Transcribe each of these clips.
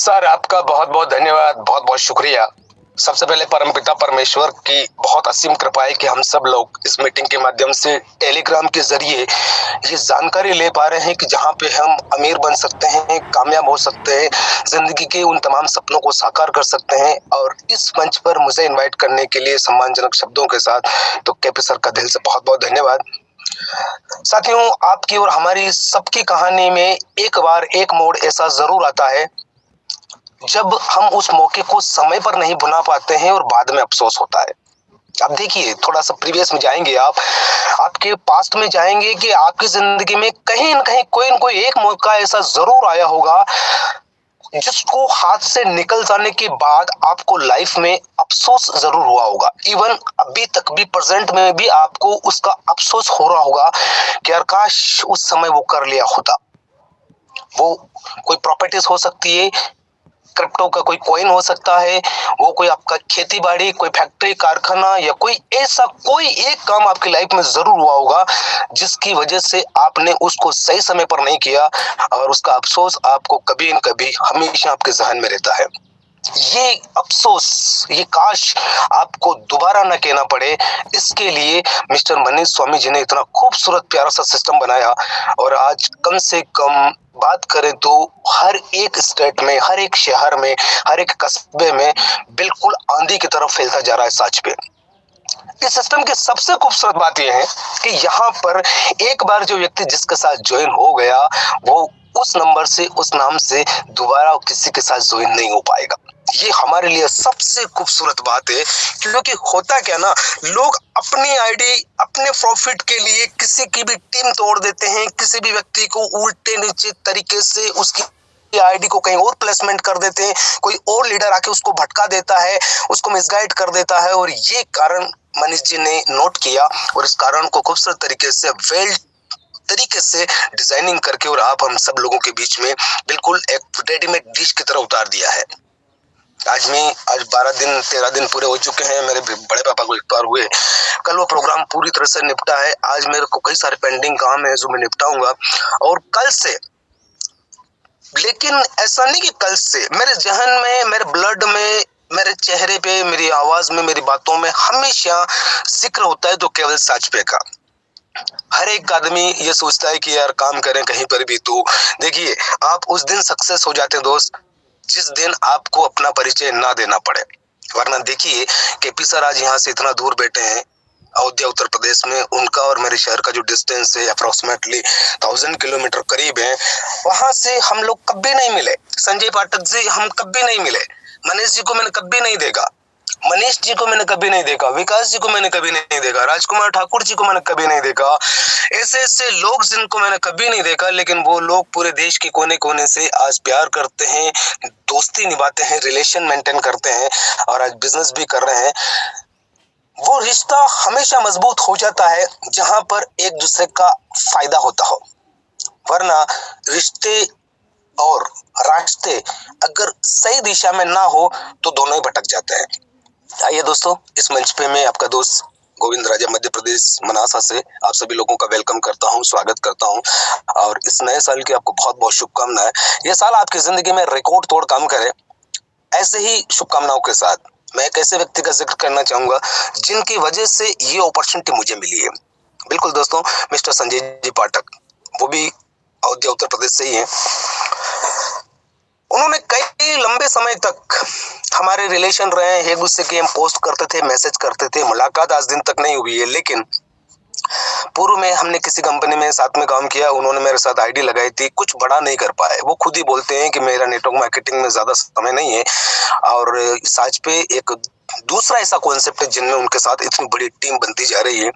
Sir आपका बहुत बहुत धन्यवाद, बहुत बहुत शुक्रिया। सबसे पहले परमपिता परमेश्वर की बहुत असीम कृपा है कि हम सब लोग इस मीटिंग के माध्यम से टेलीग्राम के जरिए ये जानकारी ले पा रहे हैं कि जहाँ पे हम अमीर बन सकते हैं, कामयाब हो सकते हैं, जिंदगी के उन तमाम सपनों को साकार कर सकते हैं। और इस मंच पर मुझे इन्वाइट करने के लिए सम्मानजनक शब्दों के साथ तो केपी सर का दिल से बहुत बहुत धन्यवाद। साथियों, आपकी और हमारी सबकी कहानी में एक बार एक मोड़ ऐसा जरूर आता है जब हम उस मौके को समय पर नहीं भुना पाते हैं और बाद में अफसोस होता है। अब देखिए, थोड़ा सा प्रीवियस में जाएंगे, आप आपके पास्ट में जाएंगे कि आपकी जिंदगी में कहीं न कहीं कोई न कोई एक मौका ऐसा जरूर आया होगा जिसको हाथ से निकल जाने के बाद आपको लाइफ में अफसोस जरूर हुआ होगा। इवन अभी तक भी प्रेजेंट में भी आपको उसका अफसोस हो रहा होगा कि यार काश उस समय वो कर लिया होता। वो कोई प्रॉपर्टीज हो सकती है, क्रिप्टो का कोई कॉइन हो सकता है, वो कोई आपका खेती बाड़ी, कोई फैक्ट्री कारखाना या कोई ऐसा कोई एक काम आपकी लाइफ में जरूर हुआ होगा जिसकी वजह से आपने उसको सही समय पर नहीं किया और उसका अफसोस आपको कभी न कभी हमेशा आपके जहन में रहता है। ये अफसोस, ये काश आपको दोबारा न कहना पड़े, इसके लिए मिस्टर मनीष स्वामी जी ने इतना खूबसूरत प्यारा सा सिस्टम बनाया। और आज कम से कम बात करें तो हर एक स्टेट में, हर एक शहर में, हर एक कस्बे में बिल्कुल आंधी की तरफ फैलता जा रहा है सच पे। इस सिस्टम की सबसे खूबसूरत बात यह है कि यहाँ पर एक बार जो व्यक्ति जिसके साथ ज्वाइन हो गया, वो उस नंबर से, उस नाम से दोबारा किसी के साथ ज्वाइन नहीं हो पाएगा। ये हमारे लिए सबसे खूबसूरत बात है, क्योंकि होता क्या ना, लोग अपनी आईडी, अपने प्रॉफिट के लिए किसी की भी टीम तोड़ देते हैं, किसी भी व्यक्ति को उल्टे नीचे तरीके से उसकी आईडी को कहीं और प्लेसमेंट कर देते हैं, कोई और लीडर आके उसको भटका देता है, उसको मिसगाइड कर देता है। और ये कारण मनीष जी ने नोट किया और इस कारण को खूबसूरत तरीके से वेल तरीके से डिजाइनिंग करके और आप हम सब लोगों के बीच में बिल्कुल एक रेडीमेड डिश की तरह उतार दिया है। आज 12 दिन 13 दिन पूरे हो चुके हैं, मेरे बड़े पापा को इफ्तार हुए, कल वो प्रोग्राम पूरी तरह से निपटा है। आज मेरे को कई सारे पेंडिंग काम है जो मैं निपटाऊंगा और कल से, लेकिन ऐसा नहीं कि कल से, मेरे जहन में, मेरे ब्लड में, मेरे चेहरे पे, मेरी आवाज में, मेरी बातों में हमेशा जिक्र होता है तो केवल साजपे का। हर एक आदमी ये सोचता है कि यार काम करें कहीं पर भी, तो देखिए आप उस दिन सक्सेस हो जाते हैं दोस्त जिस दिन आपको अपना परिचय ना देना पड़े। वरना देखिए केपी सर आज यहाँ से इतना दूर बैठे हैं अयोध्या उत्तर प्रदेश में, उनका और मेरे शहर का जो डिस्टेंस है अप्रोक्सीमेटली 1000 किलोमीटर करीब है। वहां से हम लोग कभी नहीं मिले। संजय पाठक जी हम कभी नहीं मिले, मनीष जी को मैंने कभी नहीं देखा, मनीष जी को मैंने कभी नहीं देखा, विकास जी को मैंने कभी नहीं देखा, राजकुमार ठाकुर जी को मैंने कभी नहीं देखा। ऐसे ऐसे लोग जिनको मैंने कभी नहीं देखा, लेकिन वो लोग पूरे देश के कोने कोने से आज प्यार करते हैं, दोस्ती निभाते हैं, रिलेशन मेंटेन करते हैं और आज बिजनेस भी कर रहे हैं। वो रिश्ता हमेशा मजबूत हो जाता है जहां पर एक दूसरे का फायदा होता हो, वरना रिश्ते और रास्ते अगर सही दिशा में ना हो तो दोनों ही भटक जाते हैं। आइए दोस्तों, इस मंच पे मैं आपका दोस्त गोविंद राजा मध्य प्रदेश मनासा से आप सभी लोगों का वेलकम करता हूं, स्वागत करता हूं और इस नए साल की आपको बहुत बहुत शुभकामनाएं। यह साल आपकी जिंदगी में रिकॉर्ड तोड़ काम करे, ऐसे ही शुभकामनाओं के साथ मैं एक ऐसे व्यक्ति का जिक्र करना चाहूंगा जिनकी वजह से ये अपॉर्चुनिटी मुझे मिली है। बिल्कुल दोस्तों, मिस्टर संजय जी पाठक, वो भी अयोध्या उत्तर प्रदेश से ही है। उन्होंने कई लंबे समय तक हमारे रिलेशन रहे हैं, एक दूसरे के हम पोस्ट करते थे, मैसेज करते थे, मुलाकात आज दिन तक नहीं हुई है, लेकिन पूर्व में हमने किसी कंपनी में साथ में काम किया। उन्होंने मेरे साथ आईडी लगाई थी, कुछ बड़ा नहीं कर पाए। वो खुद ही बोलते हैं कि मेरा नेटवर्क मार्केटिंग में ज्यादा समय नहीं है और साज पे एक दूसरा ऐसा कॉन्सेप्ट है जिनमें उनके साथ इतनी बड़ी टीम बनती जा रही है।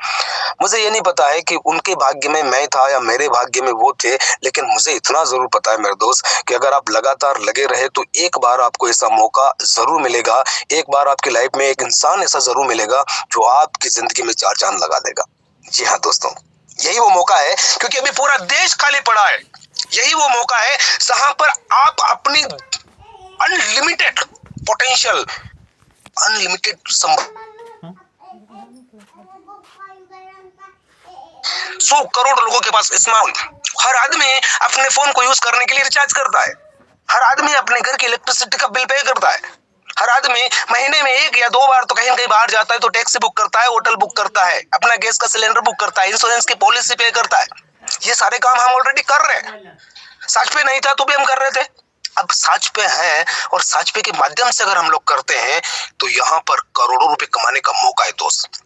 मुझे ये नहीं पता है कि उनके भाग्य में मैं था या मेरे भाग्य में वो थे, लेकिन मुझे इतना जरूर पता है मेरे दोस्त कि अगर आप लगातार लगे रहे तो एक बार आपको ऐसा मौका जरूर मिलेगा, एक बार आपकी लाइफ में एक इंसान ऐसा जरूर मिलेगा जो आपकी जिंदगी में चार चांद लगा देगा। जी हाँ दोस्तों, यही वो मौका है, क्योंकि अभी पूरा देश खाली पड़ा है। यही वो मौका है जहां पर आप अपनी अनलिमिटेड पोटेंशियल, अनलिमिटेड 100 करोड़ लोगों के पास स्मार्ट, हर आदमी अपने फोन को यूज करने के लिए रिचार्ज करता है। हर आदमी अपने घर की इलेक्ट्रिसिटी का बिल पे करता है। हर आदमी महीने में 1 या 2 बार तो कहीं न कहीं बाहर जाता है तो टैक्सी बुक करता है, होटल बुक करता है, अपना गैस का सिलेंडर बुक करता है, इंश्योरेंस की पॉलिसी पे करता है। ये सारे काम हम ऑलरेडी कर रहे हैं। साच पे नहीं था तो भी हम कर रहे थे, अब साच पे है और साच पे के माध्यम से अगर हम लोग करते हैं तो यहाँ पर करोड़ों रुपए कमाने का मौका है दोस्त।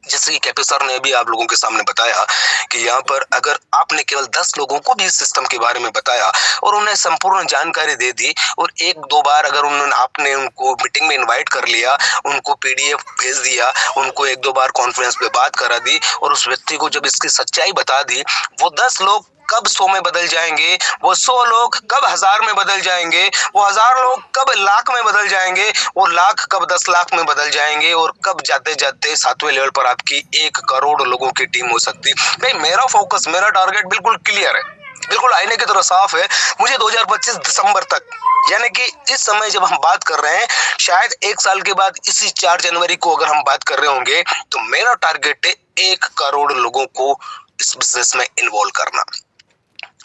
जैसे कि कैपी सर ने भी आप लोगों के सामने बताया कि यहाँ पर अगर आपने केवल 10 लोगों को भी इस सिस्टम के बारे में बताया और उन्हें संपूर्ण जानकारी दे दी और 1-2 बार अगर आपने उनको मीटिंग में इनवाइट कर लिया, उनको पीडीएफ भेज दिया, उनको 1-2 बार कॉन्फ्रेंस पे बात करा दी और उस व्यक्ति को जब इसकी सच्चाई बता दी, वो 10 लोग कब 100 में बदल जाएंगे, वो 100 लोग कब 1000 में बदल जाएंगे, वो 1000 लोग कब लाख में बदल जाएंगे, वो लाख कब 10 लाख में बदल जाएंगे और कब जाते जाते 7वें लेवल पर आपकी 1 करोड़ लोगों की टीम हो सकती है। भाई मेरा फोकस, मेरा टारगेट बिल्कुल क्लियर है, बिल्कुल आईने की तरह साफ है। मुझे 2025 दिसंबर तक, यानी कि इस समय जब हम बात कर रहे हैं, शायद 1 साल के बाद इसी 4 जनवरी को अगर हम बात कर रहे होंगे तो मेरा टारगेट है 1 करोड़ लोगों को इस बिजनेस में इन्वॉल्व करना।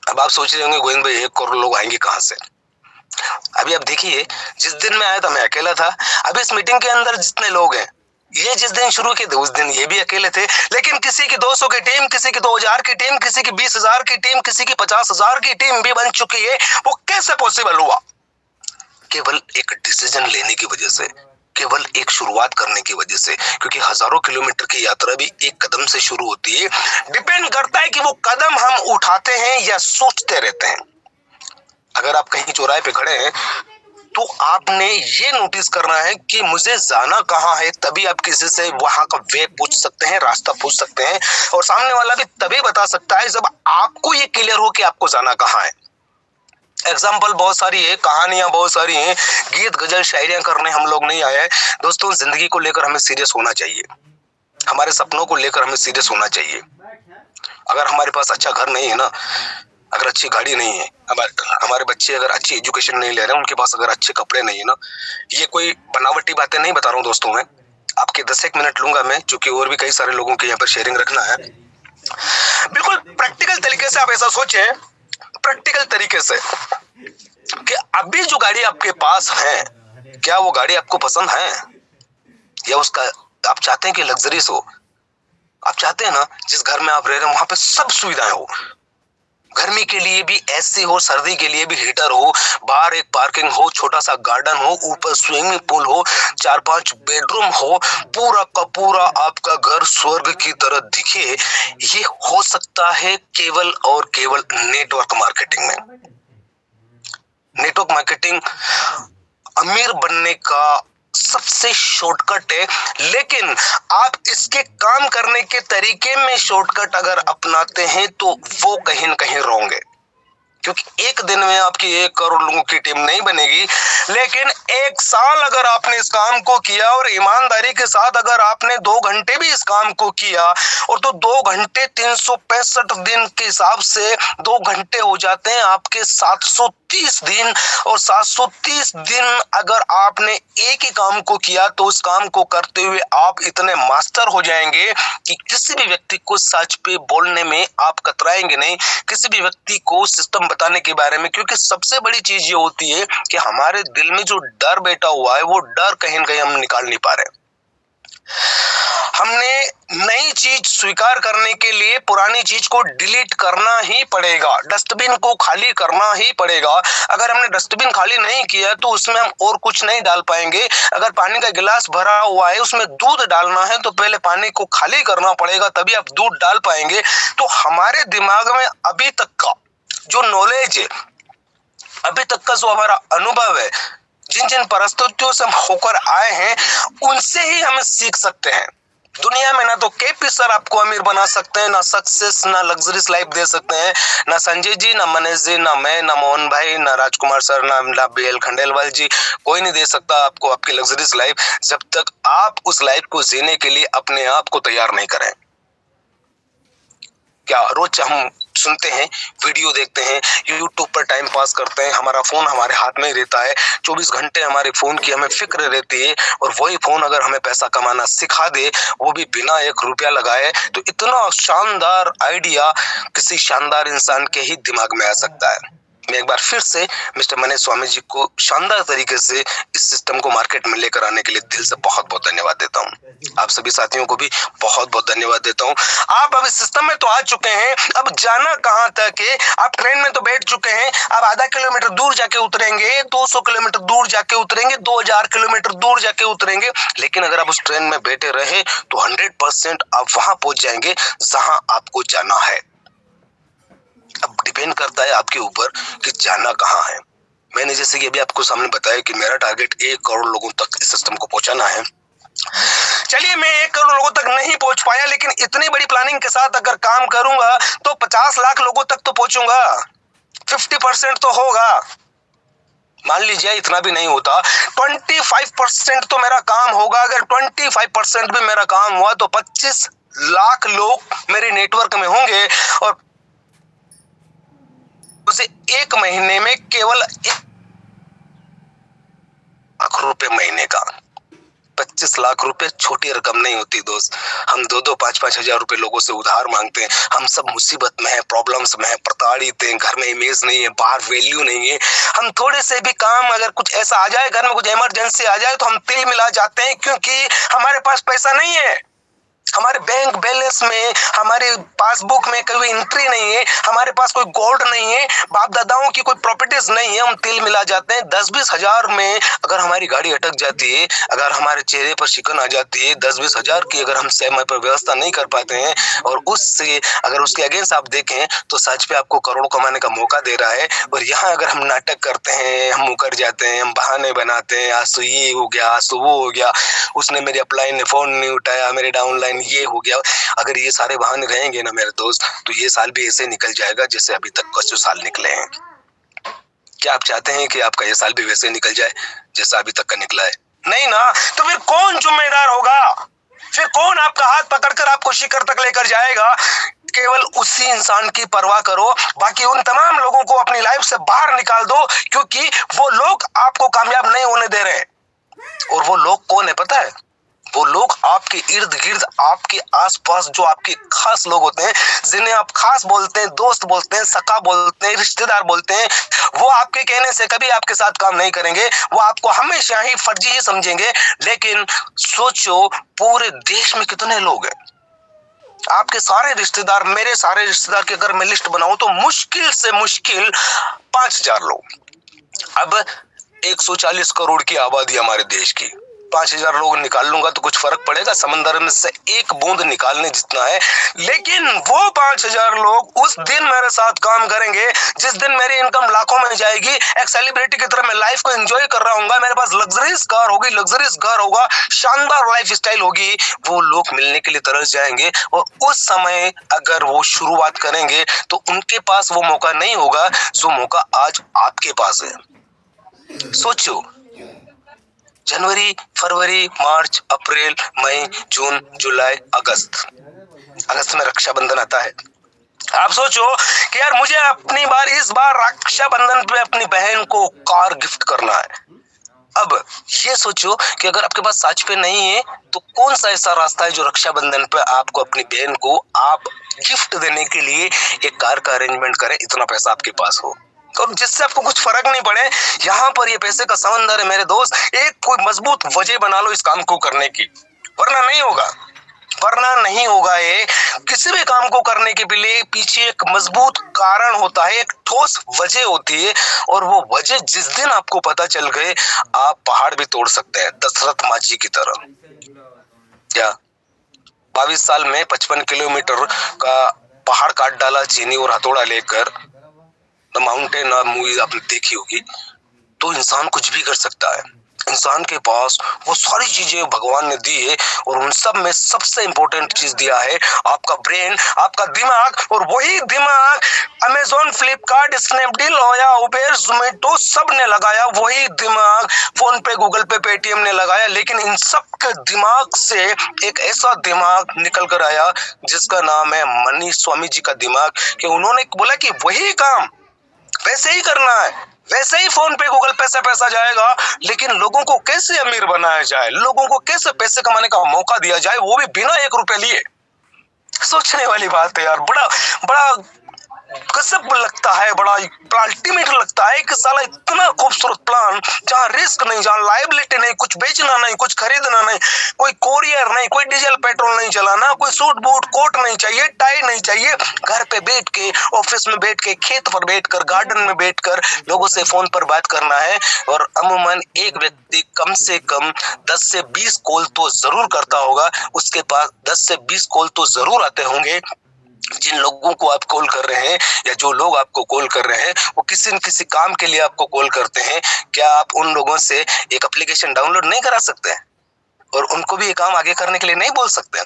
अब आप सोच रहे होंगे गोविंद भाई 1 करोड़ लोग आएंगे कहां से? अभी आप देखिए, जिस दिन मैं आया था मैं अकेला था। अभी इस मीटिंग के अंदर जितने लोग हैं, ये जिस दिन शुरू किए थे उस दिन ये भी अकेले थे, लेकिन किसी की 200 की टीम, किसी की 2000 की टीम, किसी की 20,000 की टीम, किसी की 50,000 की टीम भी बन चुकी है। वो कैसे पॉसिबल हुआ? केवल एक डिसीजन लेने की वजह से, केवल एक शुरुआत करने की वजह से, क्योंकि हजारों किलोमीटर की यात्रा भी एक कदम से शुरू होती है। डिपेंड करता है कि वो कदम हम उठाते हैं या सोचते रहते हैं। अगर आप कहीं चौराहे पे खड़े हैं तो आपने ये नोटिस करना है कि मुझे जाना कहाँ है, तभी आप किसी से वहां का वे पूछ सकते हैं, रास्ता पूछ सकते हैं और सामने वाला भी तभी बता सकता है जब आपको ये क्लियर हो कि आपको जाना कहाँ है। एग्जाम्पल बहुत सारी है, कहानियां बहुत सारी हैं, गीत गजल शायरियां करने हम लोग नहीं आए हैं। दोस्तों, जिंदगी को लेकर हमें सीरियस होना चाहिए, हमारे सपनों को लेकर हमें सीरियस होना चाहिए। अगर हमारे पास अच्छा घर नहीं है ना, अगर अच्छी गाड़ी नहीं है, हमारे बच्चे अगर अच्छी एजुकेशन नहीं ले रहे हैं, उनके पास अगर अच्छे कपड़े नहीं है ना, ये कोई बनावटी बातें नहीं बता रहा हूँ दोस्तों। मैं आपके 10-1 मिनट लूंगा मैं, क्योंकि और भी कई सारे लोगों के यहाँ पर शेयरिंग रखना है। बिल्कुल प्रैक्टिकल तरीके से आप ऐसा सोचें, प्रैक्टिकल तरीके से, कि अभी जो गाड़ी आपके पास है, क्या वो गाड़ी आपको पसंद है या उसका आप चाहते हैं कि लग्जरीज हो? आप चाहते हैं ना जिस घर में आप रह रहे हैं वहां पे सब सुविधाएं हो, गर्मी के लिए भी एसी हो, सर्दी के लिए भी हीटर हो, बाहर एक पार्किंग हो, छोटा सा गार्डन हो, ऊपर स्विमिंग पूल हो, 4-5 बेडरूम हो, पूरा का पूरा आपका घर स्वर्ग की तरह दिखे। ये हो सकता है केवल और केवल नेटवर्क मार्केटिंग में। नेटवर्क मार्केटिंग अमीर बनने का सबसे शॉर्टकट है, लेकिन आप इसके काम करने के तरीके में शॉर्टकट अगर अपनाते हैं तो वो कहीं न कहीं रॉन्ग है, क्योंकि एक दिन में आपकी 1 करोड़ लोगों की टीम नहीं बनेगी, लेकिन 1 साल अगर आपने इस काम को किया और ईमानदारी के साथ अगर आपने 2 घंटे भी इस काम को किया, और तो 2 घंटे 365 दिन के हिसाब से 2 घंटे हो जाते हैं आपके 730 दिन, और 730 दिन अगर आपने एक ही काम को किया तो उस काम को करते हुए आप इतने मास्टर हो जाएंगे कि किसी भी व्यक्ति को सच पे बोलने में आप कतराएंगे नहीं, किसी भी व्यक्ति को सिस्टम बताने के बारे में। क्योंकि सबसे बड़ी चीज ये होती है कि हमारे दिल में जो डर बैठा हुआ है वो डर कहीं न कहीं हम निकाल नहीं पा रहे। हमने नई चीज स्वीकार करने के लिए पुरानी चीज को डिलीट करना ही पड़ेगा, डस्टबिन को खाली करना ही पड़ेगा। अगर हमने डस्टबिन खाली नहीं किया तो उसमें हम और कुछ नहीं डाल पाएंगे। अगर पानी का गिलास भरा हुआ है, उसमें दूध डालना है तो पहले पानी को खाली करना पड़ेगा, तभी आप दूध डाल पाएंगे। तो हमारे दिमाग में अभी तक का जो नॉलेज है, अभी तक का जो हमारा अनुभव है, जिन जिन परिस्थितियों से हम होकर आए हैं, उनसे ही हम सीख सकते हैं। दुनिया में ना तो केपी सर आपको अमीर बना सकते हैं, ना सक्सेस, ना लग्जरीज लाइफ दे सकते हैं, ना संजय जी, ना मनीष जी, ना मैं, ना मोहन भाई, ना राजकुमार सर, ना बीएल खंडेलवाल जी। कोई नहीं दे सकता आपको आपकी लग्जरीज लाइफ, जब तक आप उस लाइफ को जीने के लिए अपने आप को तैयार नहीं करें। क्या रोज हम सुनते हैं, वीडियो देखते हैं, यूट्यूब पर टाइम पास करते हैं, हमारा फोन हमारे हाथ में ही रहता है, 24 घंटे हमारे फोन की हमें फिक्र रहती है, और वही फोन अगर हमें पैसा कमाना सिखा दे, वो भी बिना 1 रुपया लगाए, तो इतना शानदार आइडिया किसी शानदार इंसान के ही दिमाग में आ सकता है। मैं एक बार फिर से मिस्टर मनीष स्वामी जी को शानदार तरीके से इस सिस्टम को मार्केट में लेकर आने के लिए दिल से बहुत बहुत धन्यवाद देता हूँ। आप सभी साथियों को भी बहुत बहुत धन्यवाद देता हूँ। आप अब इस सिस्टम में तो आ चुके हैं, अब जाना कहाँ तक है? आप ट्रेन में तो बैठ चुके हैं, अब आधा किलोमीटर दूर जाके उतरेंगे, 200 किलोमीटर दूर जाके उतरेंगे, 2000 किलोमीटर दूर जाके उतरेंगे, लेकिन अगर आप उस ट्रेन में बैठे रहे तो 100% आप वहां पहुंच जाएंगे जहां आपको जाना है। अब डिपेंड करता है आपके ऊपर कि जाना कहाँ है। मैंने जैसे कि अभी आपको सामने बताया कि मेरा टारगेट 1 करोड़ लोगों तक इस सिस्टम को पहुंचाना है। चलिए, मैं 1 करोड़ लोगों तक नहीं पहुंच पाया, लेकिन इतनी बड़ी प्लानिंग के साथ अगर काम करूंगा तो 50 लाख लोगों तक तो पहुंचूंगा, 50% तो होगा। मान लीजिए इतना भी नहीं होता, 25% तो मेरा काम होगा। अगर 25% भी मेरा काम हुआ तो 25 लाख लोग मेरे नेटवर्क में होंगे और उसे 1 महीने में केवल 1 लाख रुपए महीने का। 25 लाख रुपए छोटी रकम नहीं होती दोस्त। हम 2-2, 5-5 हजार रुपए लोगों से उधार मांगते हैं। हम सब मुसीबत में हैं, प्रॉब्लम्स में हैं, प्रताड़ित हैं, घर में इमेज नहीं है, बाहर वैल्यू नहीं है। हम थोड़े से भी काम, अगर कुछ ऐसा आ जाए, घर में कुछ इमरजेंसी आ जाए तो हम तिल मिला जाते हैं, क्योंकि हमारे पास पैसा नहीं है। हमारे बैंक बैलेंस में, हमारे पासबुक में कोई एंट्री नहीं है, हमारे पास कोई गोल्ड नहीं है, बाप दादाओं की कोई प्रॉपर्टीज नहीं है, हम तिल मिला जाते हैं। 10-20 हजार में अगर हमारी गाड़ी अटक जाती है, अगर हमारे चेहरे पर शिकन आ जाती है, 10-20 हजार की अगर हम समय पर व्यवस्था नहीं कर पाते हैं, और उससे अगर उसके अगेंस्ट आप देखें तो सच पे आपको करोड़ कमाने का मौका दे रहा है। और यहाँ अगर हम नाटक करते हैं, हम मुकर जाते हैं, हम बहाने बनाते हैं, आज तो ये हो गया, आज तो वो हो गया, उसने मेरे अपलाइन ने फोन नहीं उठाया, मेरे डाउनलाइन ये हो गया। अगर ये सारे बहाने रहेंगे ना मेरे दोस्त, तो ये साल भी ऐसे निकल जाएगा जैसे अभी तक कुछ साल निकले हैं। क्या आप चाहते हैं कि आपका ये साल भी वैसे निकल जाए जैसा अभी तक का निकला है? नहीं ना। तो फिर कौन जिम्मेदार होगा? फिर कौन आपका हाथ पकड़कर आपको शिखर तक लेकर जाएगा? केवल उसी इंसान की परवाह करो, बाकी उन तमाम लोगों को अपनी लाइफ से बाहर निकाल दो, क्योंकि वो लोग आपको कामयाब नहीं होने दे रहे। और वो लोग कौन है पता है? वो लोग आपके इर्द गिर्द, आपके आसपास जो आपके खास लोग होते हैं, जिन्हें आप खास बोलते हैं, दोस्त बोलते हैं, सखा बोलते हैं, रिश्तेदार बोलते हैं, वो आपके कहने से कभी आपके साथ काम नहीं करेंगे। वो आपको हमेशा ही फर्जी ही समझेंगे। लेकिन सोचो, पूरे देश में कितने लोग हैं? आपके सारे रिश्तेदार, मेरे सारे रिश्तेदार की अगर मैं लिस्ट बनाऊं तो मुश्किल से मुश्किल 5000 लोग। अब 140 करोड़ की आबादी हमारे देश की, 5000 लोग निकाल लूंगा तो कुछ फर्क पड़ेगा? समंदर में से एक बूंद निकालने जितना है। लेकिन वो 5000 लोग उस दिन मेरे साथ काम करेंगे जिस दिन मेरी इनकम लाखों में जाएगी। एक सेलिब्रिटी की तरह मैं लाइफ को एंजॉय कर रहा हूँ, मेरे पास लग्जरीज कार होगी, लग्जरीज घर होगा, शानदार लाइफ स्टाइल होगी। वो लोग मिलने के लिए तरस जाएंगे, और उस समय अगर वो शुरुआत करेंगे तो उनके पास वो मौका नहीं होगा जो मौका आज आपके पास है। सोचो, जनवरी, फरवरी, मार्च, अप्रैल, मई, जून, जुलाई, अगस्त में रक्षाबंधन आता है। आप सोचो कि यार मुझे इस बार रक्षाबंधन पे अपनी बहन को कार गिफ्ट करना है। अब ये सोचो कि अगर आपके पास सच पे नहीं है तो कौन सा ऐसा रास्ता है जो रक्षाबंधन पे आपको अपनी बहन को आप गिफ्ट देने के लिए एक कार का अरेंजमेंट करें, इतना पैसा आपके पास हो, और जिससे आपको कुछ फर्क नहीं पड़े। यहाँ पर ये पैसे का समंदर है मेरे दोस्त। एक कोई मजबूत वजह बना लो इस काम को करने की, वरना नहीं होगा। ये किसी भी काम को करने के लिए पीछे एक मजबूत कारण होता है, एक ठोस वजह होती है, और वो वजह जिस दिन आपको पता चल गए, आप पहाड़ भी तोड़ सकते हैं, दशरथ माझी की तरह। क्या 22 साल में 55 किलोमीटर का पहाड़ काट डाला चीनी और हथौड़ा लेकर? द माउंटेन मूवी आपने देखी होगी। तो इंसान कुछ भी कर सकता है। इंसान के पास वो सारी चीजें भगवान ने दी है, और उन सब में सबसे इंपॉर्टेंट चीज दिया है आपका ब्रेन, आपका दिमाग। और वही दिमाग अमेजोन, फ्लिपकार्ट, स्नैपडील, ओया, उबेर, जोमेटो सब ने लगाया। वही दिमाग फोन पे, गूगल पे, पेटीएम ने लगाया। लेकिन इन सब के दिमाग से एक ऐसा दिमाग निकल कर आया जिसका नाम है मनीष स्वामी जी का दिमाग, कि उन्होंने बोला कि वही काम वैसे ही करना है, वैसे ही फोन पे, गूगल पे से पैसा जाएगा, लेकिन लोगों को कैसे अमीर बनाया जाए, लोगों को कैसे पैसे कमाने का मौका दिया जाए, वो भी बिना 1 रुपए लिए। सोचने वाली बात है यार। बड़ा बड़ा गजब लगता है, बड़ा अल्टीमेट लगता है कि साला इतना खूबसूरत प्लान, जहाँ रिस्क नहीं, जहाँ लायबिलिटी नहीं, कुछ बेचना नहीं, कुछ खरीदना नहीं, कोई कोरियर नहीं, कोई डीजल पेट्रोल नहीं चलाना, कोई सूट बूट कोट नहीं चाहिए, टाई नहीं चाहिए, घर पे बैठ के, ऑफिस में बैठ के, खेत पर बैठकर, गार्डन में बैठकर लोगों से फोन पर बात करना है। और अमूमन एक व्यक्ति कम से कम 10 से 20 कॉल तो जरूर करता होगा, उसके पास 10 से 20 कॉल तो जरूर आते होंगे। जिन लोगों को आप कॉल कर रहे हैं या जो लोग आपको कॉल कर रहे हैं वो किसी न किसी काम के लिए आपको कॉल करते हैं। क्या आप उन लोगों से एक एप्लीकेशन डाउनलोड नहीं करा सकते और उनको भी ये काम आगे करने के लिए नहीं बोल सकते?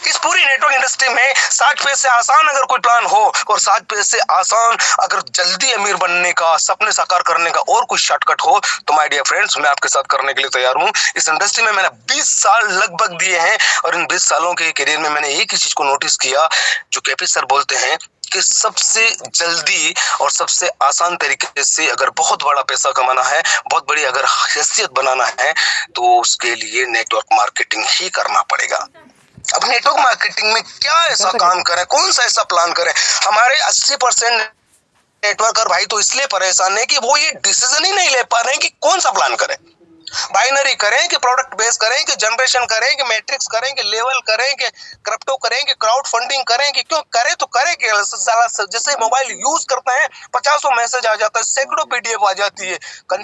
इस पूरी नेटवर्क इंडस्ट्री में 60 पैसे आसान अगर कोई प्लान हो और 60 पैसे आसान अगर जल्दी अमीर बनने का, सपने साकार करने का और कोई शॉर्टकट हो तो माय डियर फ्रेंड्स, मैं आपके साथ करने के लिए तैयार हूं। इस इंडस्ट्री में मैंने 20 साल लगभग दिए हैं और इन 20 सालों के करियर में मैंने एक ही चीज को नोटिस किया, जो केपी सर बोलते हैं कि सबसे जल्दी और सबसे आसान तरीके से अगर बहुत बड़ा पैसा कमाना है, बहुत बड़ी अगर हैसियत बनाना है, तो उसके लिए नेटवर्क मार्केटिंग ही करना पड़ेगा। अब नेटवर्क मार्केटिंग में क्या ऐसा काम करें, कौन सा ऐसा प्लान करें? हमारे 80% नेटवर्कर भाई तो इसलिए परेशान है कि वो ये डिसीजन ही नहीं ले पा रहे हैं कि कौन सा प्लान करें। बाइनरी करें कि प्रोडक्ट बेस करें कि जनरेशन करें कि मैट्रिक्स करें कि लेवल करें कि क्रिप्टो करें कि क्राउड फंडिंग करें कि क्यों करें, तो करें कि जैसे मोबाइल यूज करते हैं 50 मैसेज आ जाता है, सैकड़ों पीडीएफ आ जाती है,